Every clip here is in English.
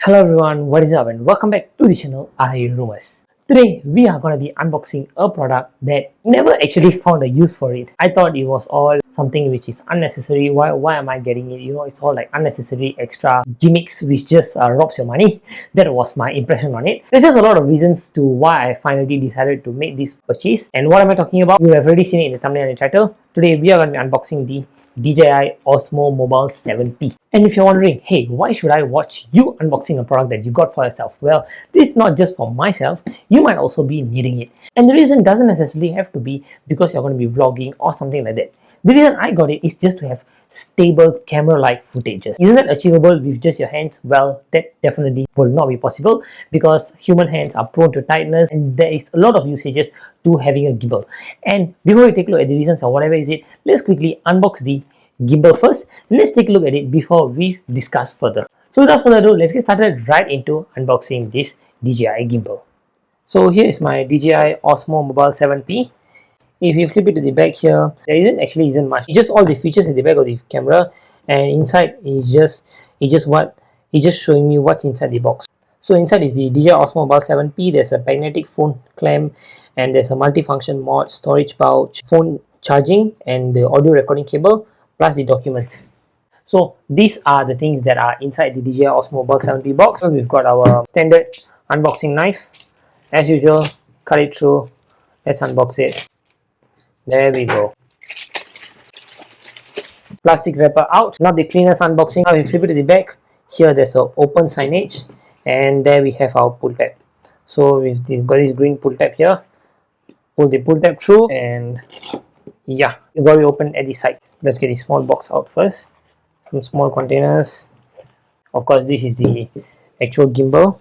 Hello everyone, what is up and welcome back to the channel Rumors. Today we are going to be unboxing a product that never actually found a use for it. I thought it was all something which is unnecessary. Why am I getting it? You know, it's all like unnecessary extra gimmicks which just robs your money. That was my impression on it. There's just a lot of reasons to why I finally decided to make this purchase. And what am I talking about? You have already seen it in the thumbnail and title. Today we are going to be unboxing the DJI Osmo Mobile 7P. And if you're wondering, hey, why should I watch you unboxing a product that you got for yourself? Well, this is not just for myself, you might also be needing it. And the reason doesn't necessarily have to be because you're going to be vlogging or something like that. The reason I got it is just to have stable camera-like footages. Isn't that achievable with just your hands? Well, that definitely will not be possible because human hands are prone to tightness and there is a lot of usages to having a gimbal. And before we take a look at the reasons or whatever is it, let's quickly unbox the gimbal first. Let's take a look at it before we discuss further. So without further ado, let's get started right into unboxing this DJI gimbal. So here is my DJI Osmo Mobile 7P. If you flip it to the back here, there isn't much. It's just all the features at the back of the camera, and inside is just showing me what's inside the box. So inside is the DJI Osmo Mobile 7P. There's a magnetic phone clamp, and there's a multifunction mod, storage pouch, phone charging, and the audio recording cable, plus the documents. So these are the things that are inside the DJI Osmo Mobile 7P box. So we've got our standard unboxing knife. As usual, cut it through. Let's unbox it. There we go. Plastic wrapper out. Not the cleanest unboxing. Now we flip it to the back. Here there's an open signage, and there we have our pull tab. So we've got this green pull tab here. Pull the pull tab through, and yeah, you got it open at the side. Let's get the small box out first. Some small containers. Of course, this is the actual gimbal,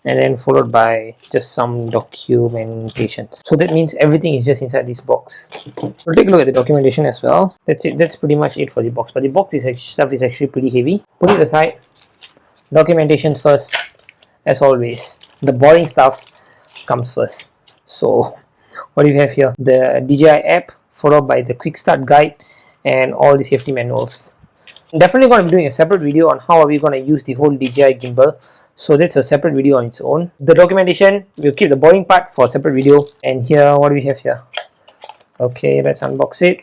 and then followed by just some documentation. So that means everything is just inside this box. We'll take a look at the documentation as well. That's it. That's pretty much it for the box. But the box itself is actually pretty heavy. Put it aside. Documentations first, as always. The boring stuff comes first. So what do we have here? The DJI app, followed by the quick start guide and all the safety manuals. I'm definitely going to be doing a separate video on how are we going to use the whole DJI gimbal. So that's a separate video on its own. The documentation, we'll keep the boring part for a separate video. And here, what do we have here? Okay, let's unbox it.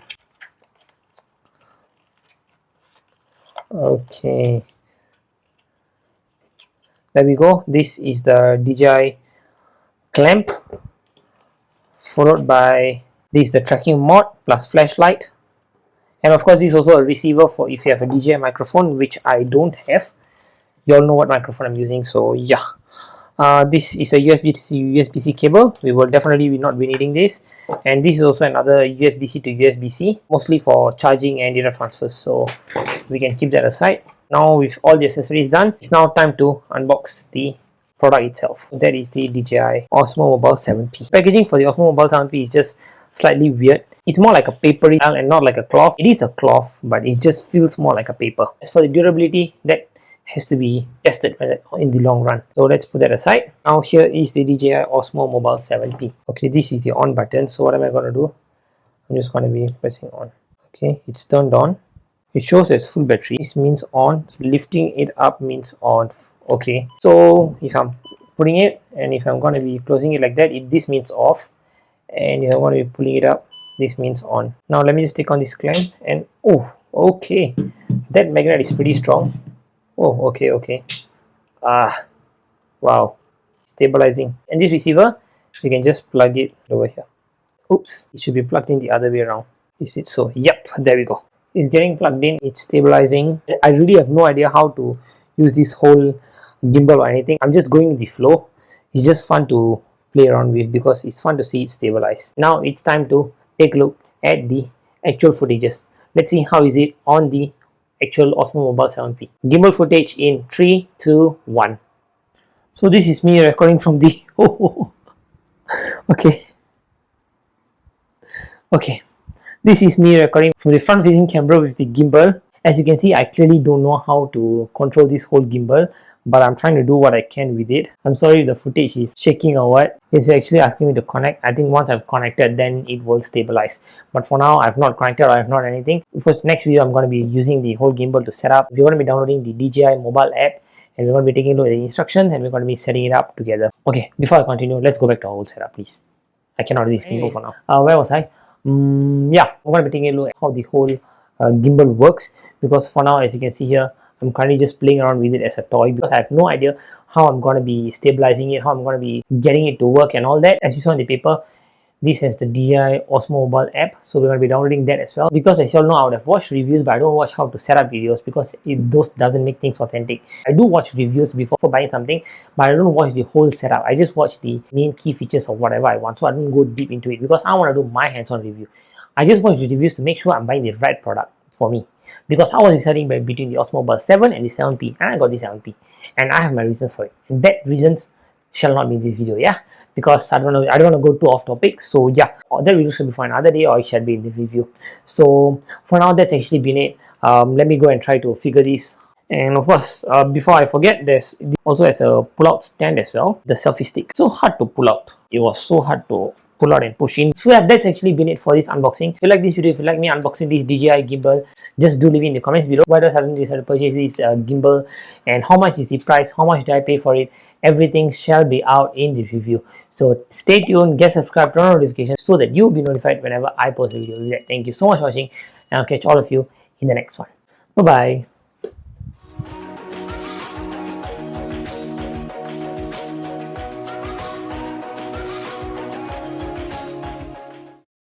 Okay. There we go. This is the DJI clamp, followed by this is the tracking mod plus flashlight. And of course, this is also a receiver for if you have a DJI microphone, which I don't have. You all know what microphone I'm using, so yeah. This is a USB to USB-C cable. We will definitely not be needing this. And this is also another USB-C to USB-C, mostly for charging and data transfers. So we can keep that aside. Now with all the accessories done, it's now time to unbox the product itself. That is the DJI Osmo Mobile 7P. Packaging for the Osmo Mobile 7P is just slightly weird. It's more like a papery and not like a cloth. It is a cloth, but it just feels more like a paper. As for the durability, that has to be tested in the long run. So let's put that aside. Now here is the DJI Osmo Mobile 7P. Okay, this is the on button. So what am I going to do? I'm just going to be pressing on. Okay, it's turned on. It shows as full battery. This means on. Lifting it up means on. Okay, so if I'm putting it and if I'm going to be closing it like that, this means off. And if I'm going to be pulling it up, this means on. Now let me just take on this clamp and oh, okay, that magnet is pretty strong. Oh, okay. Wow, stabilizing. And this receiver, you can just plug it over here. Oops, it should be plugged in the other way around. Is it so? Yep, there we go. It's getting plugged in, it's stabilizing. I really have no idea how to use this whole gimbal or anything. I'm just going with the flow. It's just fun to play around with because it's fun to see it stabilize. Now it's time to take a look at the actual footages. Let's see how is it on the actual Osmo Mobile 7P. Gimbal footage in 3, 2, 1. So this is me recording from the okay. This is me recording from the front facing camera with the gimbal. As you can see, I clearly don't know how to control this whole gimbal, but I'm trying to do what I can with it. I'm sorry if the footage is shaking or what. It's actually asking me to connect. I think once I've connected, then it will stabilize. But for now, I've not connected or I've not anything. Of course, next video, I'm going to be using the whole gimbal to set up. If you're going to be downloading the DJI mobile app, and we're going to be taking a look at the instructions, and we're going to be setting it up together. Okay, before I continue, let's go back to our old setup, please. I cannot do this gimbal for now. Where was I? Yeah, we're going to be taking a look at how the whole gimbal works, because for now, as you can see here, I'm currently just playing around with it as a toy because I have no idea how I'm going to be stabilizing it, how I'm going to be getting it to work and all that. As you saw on the paper, this has the DJI Osmo Mobile app, so we're going to be downloading that as well, because as you all know, I would have watched reviews, but I don't watch how to set up videos because those doesn't make things authentic. I do watch reviews before buying something, but I don't watch the whole setup. I just watch the main key features of whatever I want, so I don't go deep into it because I want to do my hands-on review. I just watch the reviews to make sure I'm buying the right product for me, because I was deciding between the Osmo Mobile 7 and the 7P, and I got the 7P, and I have my reasons for it, and that reasons shall not be in this video, yeah, because I don't want to go too off topic. So yeah, that video should be for another day, or it shall be in the review. So for now, that's actually been it. Let me go and try to figure this. And of course, before I forget, there's also has a pull-out stand as well, the selfie stick. So hard to pull out. It was so hard to pull out and push in. So yeah, that's actually been it for this unboxing. If you like this video, if you like me unboxing this DJI gimbal, just do leave it in the comments below. Why do I suddenly decide to purchase this gimbal, and how much is the price, how much did I pay for it? Everything shall be out in the review. So stay tuned, get subscribed, turn on notifications so that you'll be notified whenever I post a video. Thank you so much for watching, and I'll catch all of you in the next one. Bye bye.